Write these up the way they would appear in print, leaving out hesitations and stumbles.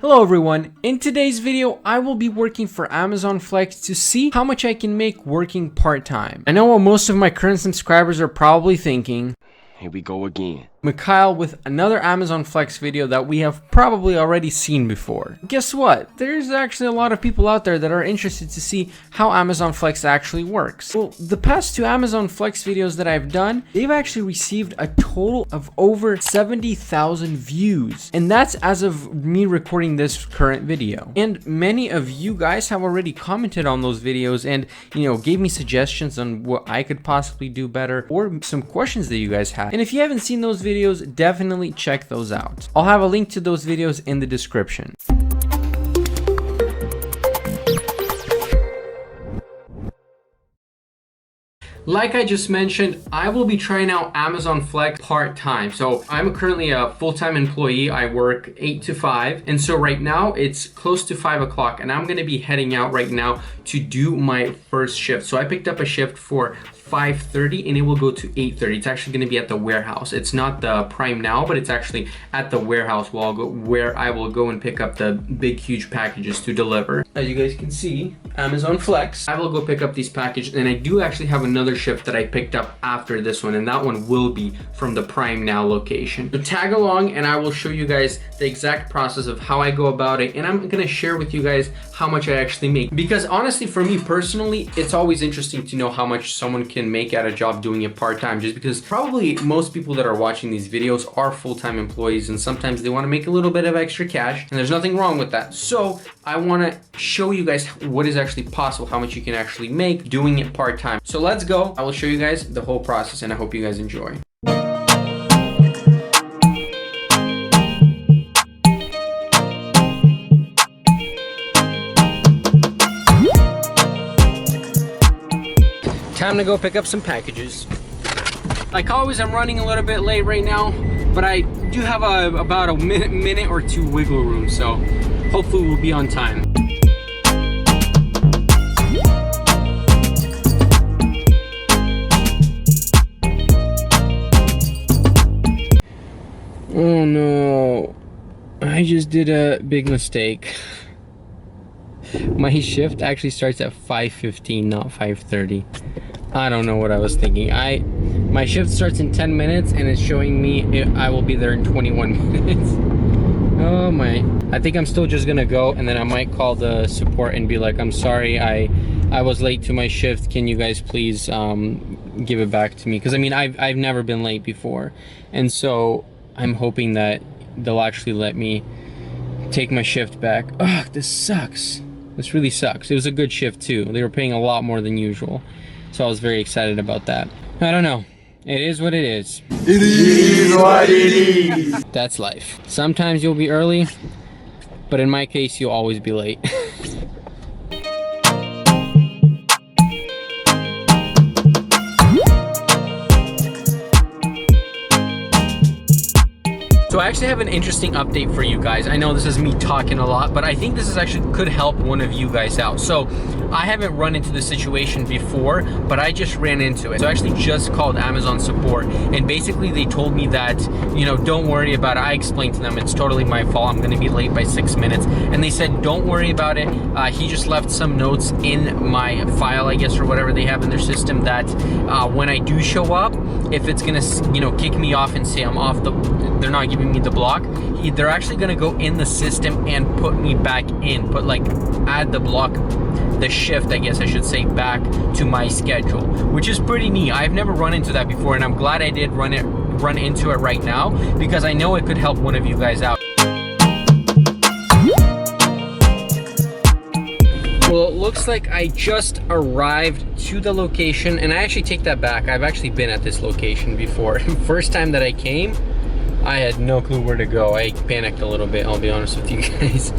Hello everyone, in today's video I will be working for Amazon Flex to see how much I can make working part-time. I know what most of my current subscribers are probably thinking. Here we go again. Mikhail with another Amazon Flex video that we have probably already seen before. Guess what? There's actually a lot of people out there that are interested to see how Amazon Flex actually works. Well, the past two Amazon Flex videos that I've done, they've actually received a total of over 70,000 views. And that's as of me recording this current video. And many of you guys have already commented on those videos and, gave me suggestions on what I could possibly do better or some questions that you guys have. And if you haven't seen those videos, definitely check those out. I'll have a link to those videos in the description. Like I just mentioned, I will be trying out Amazon Flex part-time. So I'm currently a full-time employee. I work 8 to 5. And so right now it's close to 5 o'clock and I'm gonna be heading out right now to do my first shift. So I picked up a shift for 5:30 and it will go to 8:30. It's actually going to be at the warehouse. It's not the Prime Now, but it's actually at the warehouse where I will go and pick up the big huge packages to deliver. As you guys can see, Amazon Flex. I will go pick up these packages and I do actually have another shift that I picked up after this one, and that one will be from the Prime Now location. So tag along and I will show you guys the exact process of how I go about it, and I'm going to share with you guys how much I actually make, because honestly for me personally it's always interesting to know how much someone can make at a job doing it part-time, just because probably most people that are watching these videos are full-time employees and sometimes they want to make a little bit of extra cash, and there's nothing wrong with that. So I want to show you guys what is actually possible, how much you can actually make doing it part-time. So let's go. I will show you guys the whole process and I hope you guys enjoy. Time to go pick up some packages. Like always, I'm running a little bit late right now, but I do have about a minute or two wiggle room, so hopefully we'll be on time. Oh no, I just did a big mistake. My shift actually starts at 5:15, not 5:30. I don't know what I was thinking. My shift starts in 10 minutes and it's showing me I will be there in 21 minutes. Oh my. I think I'm still just gonna go, and then I might call the support and be like, I'm sorry, I was late to my shift. Can you guys please give it back to me? Because I mean, I've never been late before. And so I'm hoping that they'll actually let me take my shift back. Ugh, this sucks. This really sucks. It was a good shift too. They were paying a lot more than usual. So I was very excited about that. I don't know. It is what it is. It is what it is. That's life. Sometimes you'll be early, but in my case, you'll always be late. So I actually have an interesting update for you guys. I know this is me talking a lot, but I think this is actually could help one of you guys out. So I haven't run into this situation before, but I just ran into it. So I actually just called Amazon support, and basically they told me that, don't worry about it. I explained to them it's totally my fault. I'm gonna be late by 6 minutes. And they said, don't worry about it. He just left some notes in my file, I guess, or whatever they have in their system, that when I do show up, if it's gonna, kick me off and say I'm off they're not giving me the block, they're actually gonna go in the system and put me back in, add the shift, I guess I should say, back to my schedule, which is pretty neat. I've never run into that before, and I'm glad I did run into it right now, because I know it could help one of you guys out. Well, it looks like I just arrived to the location, and I actually take that back. I've actually been at this location before. First time that I came, I had no clue where to go. I panicked a little bit, I'll be honest with you guys.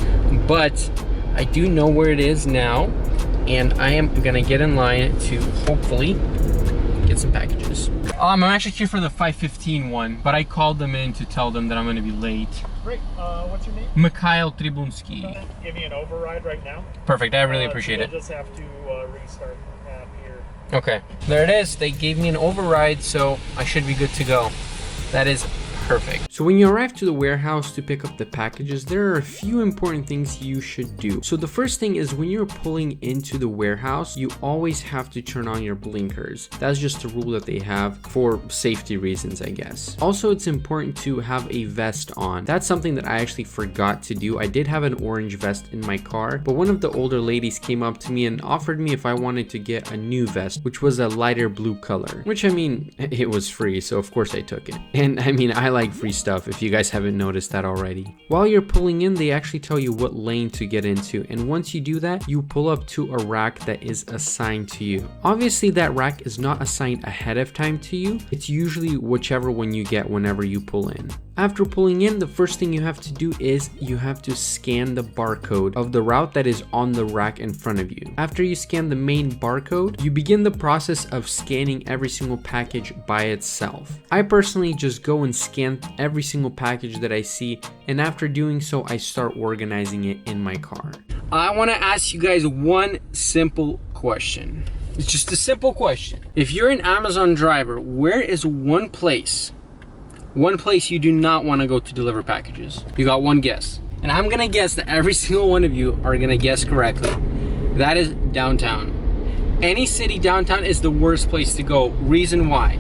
But I do know where it is now, and I am gonna get in line to hopefully get some packages. I'm actually here for the 5:15 one, but I called them in to tell them that I'm gonna be late. Great. What's your name? Mikhail Tribunski. Give me an override right now. Perfect. I really appreciate it. You'll just have to restart the app here. Okay. There it is. They gave me an override, so I should be good to go. That is perfect. So when you arrive to the warehouse to pick up the packages, there are a few important things you should do. So the first thing is when you're pulling into the warehouse, you always have to turn on your blinkers. That's just a rule that they have for safety reasons, I guess. Also, it's important to have a vest on. That's something that I actually forgot to do. I did have an orange vest in my car, but one of the older ladies came up to me and offered me if I wanted to get a new vest, which was a lighter blue color, which, I mean, it was free, so of course I took it. And I mean, I like free stuff if you guys haven't noticed that already. While you're pulling in, they actually tell you what lane to get into, and once you do that, you pull up to a rack that is assigned to you. Obviously, that rack is not assigned ahead of time to you. It's usually whichever one you get whenever you pull in. After pulling in, the first thing you have to do is you have to scan the barcode of the route that is on the rack in front of you. After you scan the main barcode, you begin the process of scanning every single package by itself. I personally just go and scan every single package that I see, and after doing so, I start organizing it in my car. I want to ask you guys one simple question. It's just a simple question. If you're an Amazon driver, where is one place you do not want to go to deliver packages? You got one guess. And I'm gonna guess that every single one of you are gonna guess correctly. That is downtown. Any city downtown is the worst place to go. Reason why?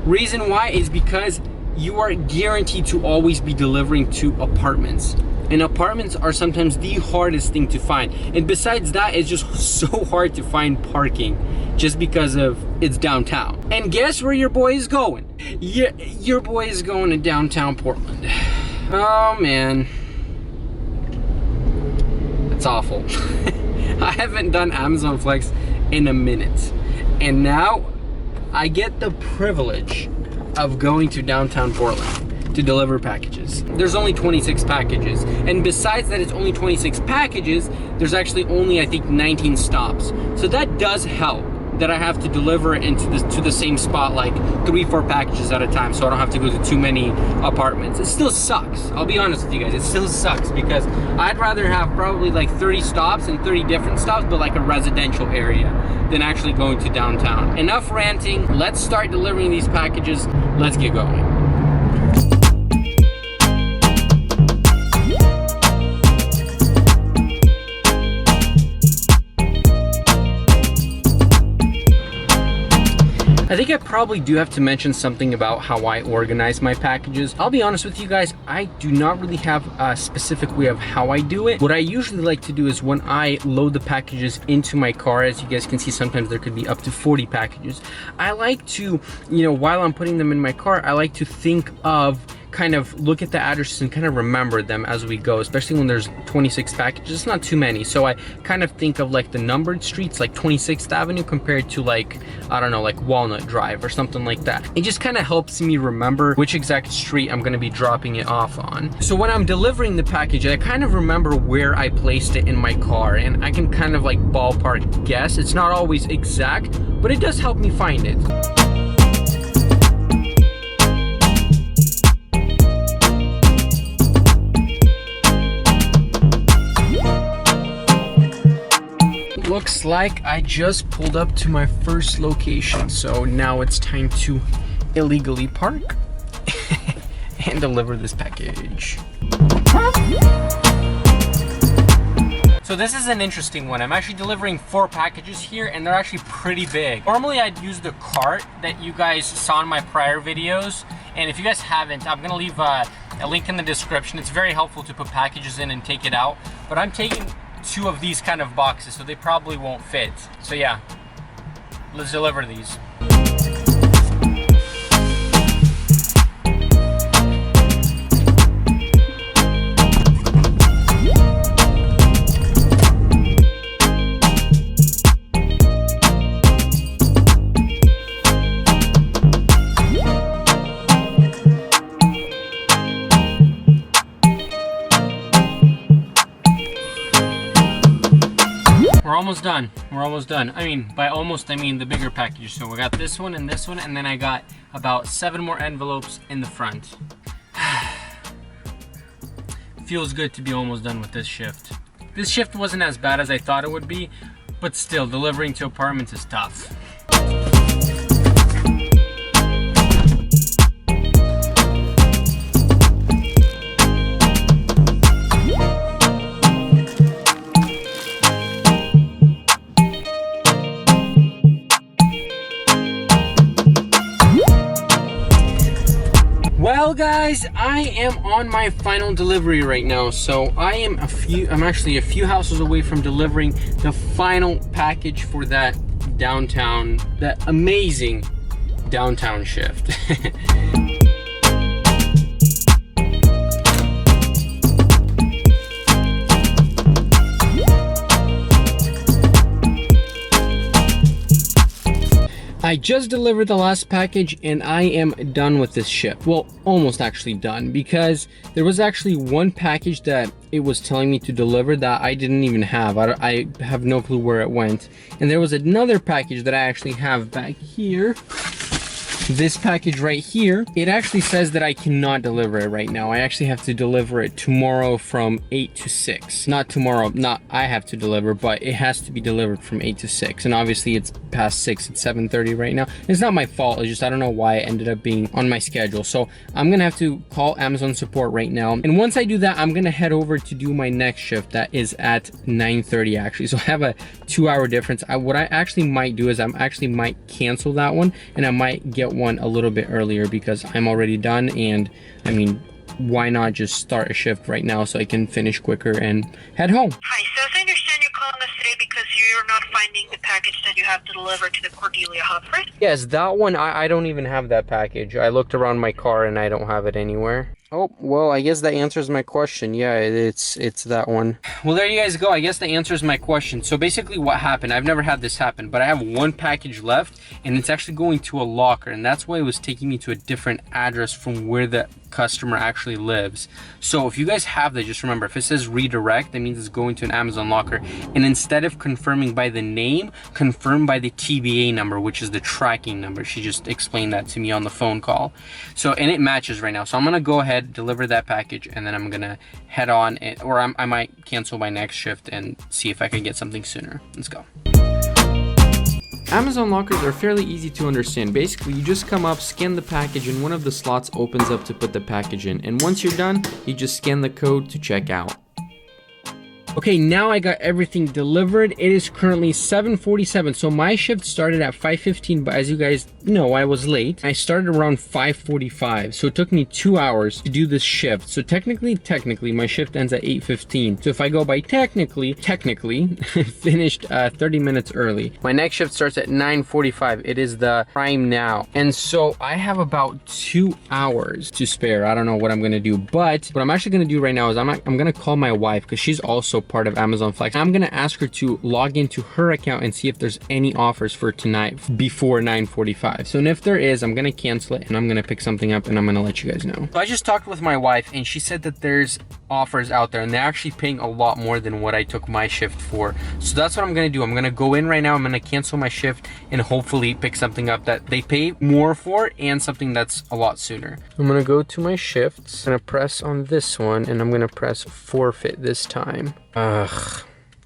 Reason why is because you are guaranteed to always be delivering to apartments. And apartments are sometimes the hardest thing to find. And besides that, it's just so hard to find parking just because of it's downtown. And guess where your boy is going? Your boy is going to downtown Portland. Oh man. That's awful. I haven't done Amazon Flex in a minute. And now I get the privilege of going to downtown Portland to deliver packages. There's only 26 packages. And besides that, it's only 26 packages, there's actually only, I think, 19 stops. So that does help that I have to deliver it to the same spot like 3-4 packages at a time, so I don't have to go to too many apartments. It still sucks. I'll be honest with you guys, it still sucks because I'd rather have probably like 30 stops and 30 different stops, but like a residential area than actually going to downtown. Enough ranting, let's start delivering these packages. Let's get going. I think I probably do have to mention something about how I organize my packages. I'll be honest with you guys, I do not really have a specific way of how I do it. What I usually like to do is when I load the packages into my car, as you guys can see, sometimes there could be up to 40 packages. I like to, while I'm putting them in my car, I like to think of kind of look at the addresses and kind of remember them as we go, especially when there's 26 packages. It's not too many, so I kind of think of like the numbered streets, like 26th Avenue compared to like, I don't know, like Walnut Drive or something like that. It just kind of helps me remember which exact street I'm going to be dropping it off on. So when I'm delivering the package, I kind of remember where I placed it in my car, and I can kind of like ballpark guess. It's not always exact, but it does help me find it. Looks like I just pulled up to my first location, so now it's time to illegally park and deliver this package. So this is an interesting one. I'm actually delivering 4 packages here, and they're actually pretty big. Normally I'd use the cart that you guys saw in my prior videos, and if you guys haven't, I'm gonna leave a link in the description. It's very helpful to put packages in and take it out, but I'm taking 2 of these kind of boxes, so they probably won't fit. So yeah, let's deliver these. We're almost done. We're almost done. I mean, by almost, I mean the bigger packages. So we got this one, and then I got about 7 more envelopes in the front. Feels good to be almost done with this shift. This shift wasn't as bad as I thought it would be, but still, delivering to apartments is tough. guys, I am on my final delivery right now. So I'm actually a few houses away from delivering the final package for that amazing downtown shift. I just delivered the last package and I am done with this shift. Well, almost actually done, because there was actually one package that it was telling me to deliver that I didn't even have. I have no clue where it went. And there was another package that I actually have back here. This package right here, it actually says that I cannot deliver it right now. I actually have to deliver it tomorrow from 8 to 6. Not tomorrow, not I have to deliver, but it has to be delivered from 8 to 6. And obviously it's past 6, it's 7:30 right now. It's not my fault, it's just I don't know why it ended up being on my schedule. So I'm gonna have to call Amazon support right now. And once I do that, I'm gonna head over to do my next shift that is at 9:30 actually. So I have a 2-hour difference. What I actually might do is I actually might cancel that one and I might get one a little bit earlier because I'm already done. And I mean, why not just start a shift right now so I can finish quicker and head home. Hi, so as I understand you're calling us today because you're not finding the package that you have to deliver to the Cordelia hub, right? Yes, that one, I don't even have that package. I looked around my car and I don't have it anywhere. Oh, well, I guess that answers my question. Yeah, it's that one. Well, there you guys go. I guess that answers my question. So basically what happened, I've never had this happen, but I have one package left and it's actually going to a locker, and that's why it was taking me to a different address from where the customer actually lives. So if you guys have that, just remember, if it says redirect, that means it's going to an Amazon locker. And instead of confirming by the name, confirm by the TBA number, which is the tracking number. She just explained that to me on the phone call. So, and it matches right now. So I'm gonna go ahead, deliver that package, and then I'm gonna head on, or I might cancel my next shift and see if I can get something sooner. Let's go. Amazon lockers are fairly easy to understand. Basically, you just come up, scan the package, and one of the slots opens up to put the package in. And once you're done, you just scan the code to check out. Okay, now I got everything delivered. It is currently 7:47, so my shift started at 5:15, but as you guys know, I was late. I started around 5:45, so it took me 2 hours to do this shift. So technically, my shift ends at 8:15. So if I go by technically, finished 30 minutes early. My next shift starts at 9:45. It is the prime now. And so I have about 2 hours to spare. I don't know what I'm gonna do, but what I'm actually gonna do right now is I'm gonna call my wife, because she's also part of Amazon Flex. I'm gonna ask her to log into her account and see if there's any offers for tonight before 9:45. So, and if there is, I'm gonna cancel it and I'm gonna pick something up and I'm gonna let you guys know. So I just talked with my wife and she said that there's offers out there and they're actually paying a lot more than what I took my shift for. So that's what I'm gonna do. I'm gonna go in right now, I'm gonna cancel my shift and hopefully pick something up that they pay more for and something that's a lot sooner. I'm gonna go to my shifts, I'm gonna press on this one and I'm gonna press forfeit this time. Ugh.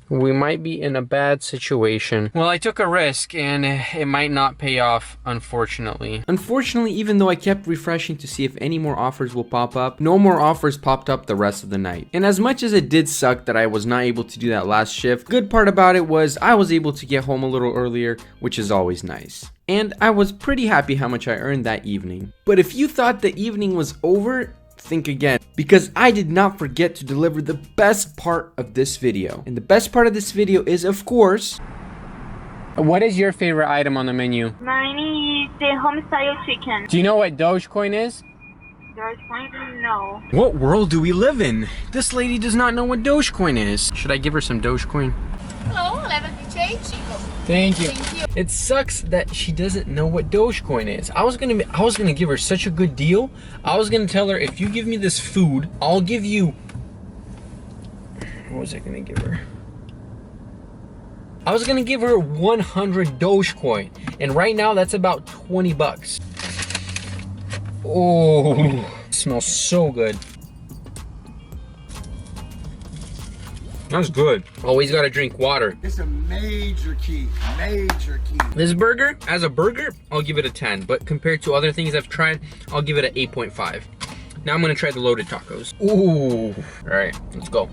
We might be in a bad situation. Well, I took a risk and it might not pay off, unfortunately. Unfortunately, even though I kept refreshing to see if any more offers will pop up, no more offers popped up the rest of the night. And as much as it did suck that I was not able to do that last shift, good part about it was I was able to get home a little earlier, which is always nice. And I was pretty happy how much I earned that evening. But if you thought the evening was over, think again, because I did not forget to deliver the best part of this video. And the best part of this video is, of course, what is your favorite item on the menu? Mine is the home-style chicken. Do you know what Dogecoin is? Dogecoin? No. What world do we live in? This lady does not know what Dogecoin is. Should I give her some Dogecoin? Hello, 11 to change. Thank you. Thank you. It sucks that she doesn't know what Dogecoin is. I was gonna give her such a good deal. I was gonna tell her, if you give me this food, I'll give you. What was I gonna give her? I was gonna give her 100 Dogecoin, and right now that's about 20 bucks. Oh, it smells so good. That's good. Always gotta drink water. It's a major key, major key. This burger, as a burger, I'll give it a 10, but compared to other things I've tried, I'll give it an 8.5. Now I'm gonna try the loaded tacos. Ooh, all right, let's go.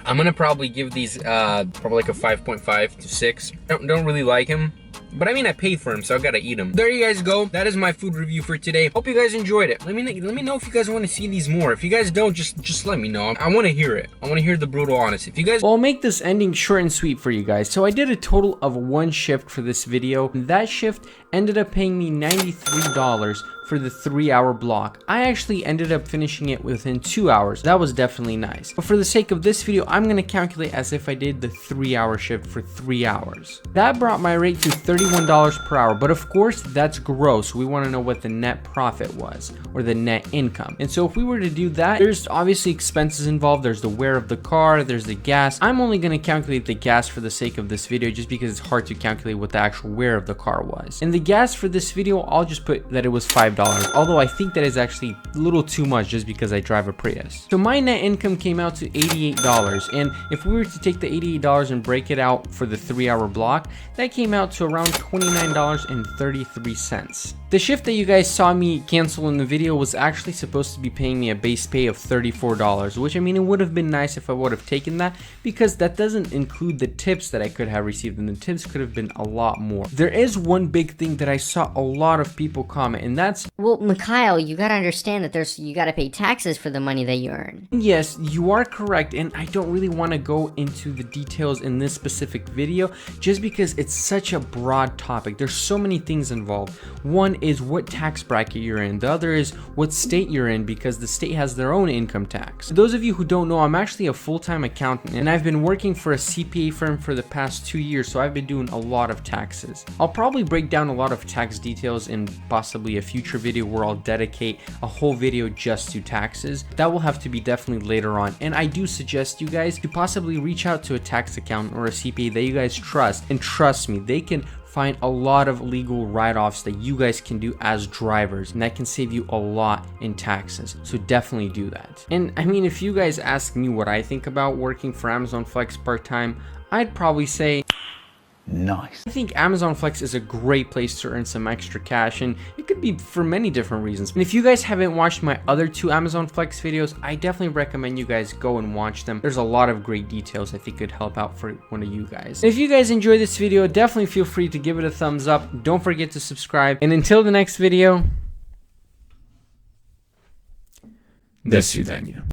I'm gonna probably give these probably like a 5.5 to 6. Don't really like them. But I mean, I paid for them, so I gotta eat them. There you guys go. That is my food review for today. Hope you guys enjoyed it. Let me know if you guys want to see these more. If you guys don't, just let me know. I want to hear it. I want to hear the brutal honest. If you guys, well, I'll make this ending short and sweet for you guys. So I did a total of 1 shift for this video. That shift ended up paying me $93 for the 3-hour block. I actually ended up finishing it within 2 hours. That was definitely nice. But for the sake of this video, I'm gonna calculate as if I did the 3-hour shift for 3 hours. That brought my rate to $31 per hour, but of course that's gross. We wanna know what the net profit was, or the net income. And so if we were to do that, there's obviously expenses involved. There's the wear of the car, there's the gas. I'm only gonna calculate the gas for the sake of this video, just because it's hard to calculate what the actual wear of the car was. And the gas for this video, I'll just put that it was $5. Although I think that is actually a little too much just because I drive a Prius. So my net income came out to $88, and if we were to take the $88 and break it out for the 3-hour block, that came out to around $29.33. The shift that you guys saw me cancel in the video was actually supposed to be paying me a base pay of $34, which I mean, it would have been nice if I would have taken that, because that doesn't include the tips that I could have received, and the tips could have been a lot more. There is one big thing that I saw a lot of people comment, and that's, well, Mikhail, you gotta understand that you gotta pay taxes for the money that you earn. yes, you are correct, and I don't really want to go into the details in this specific video just because it's such a broad topic. There's so many things involved. One is what tax bracket you're in. The other is what state you're in, because the state has their own income tax. For those of you who don't know, I'm actually a full-time accountant, and I've been working for a CPA firm for the past 2 years, so I've been doing a lot of taxes. I'll probably break down a lot of tax details in possibly a future video where I'll dedicate a whole video just to taxes. That will have to be definitely later on, and I do suggest you guys to possibly reach out to a tax accountant or a CPA that you guys trust, and trust me, they can find a lot of legal write-offs that you guys can do as drivers, and that can save you a lot in taxes. So definitely do that. And I mean, if you guys ask me what I think about working for Amazon Flex part-time, I'd probably say Nice. I think Amazon Flex is a great place to earn some extra cash, and it could be for many different reasons. And if you guys haven't watched my other 2 Amazon Flex videos, I definitely recommend you guys go and watch them. There's a lot of great details I think could help out for one of you guys. And if you guys enjoyed this video, definitely feel free to give it a thumbs up. Don't forget to subscribe. And until the next video, до свидания.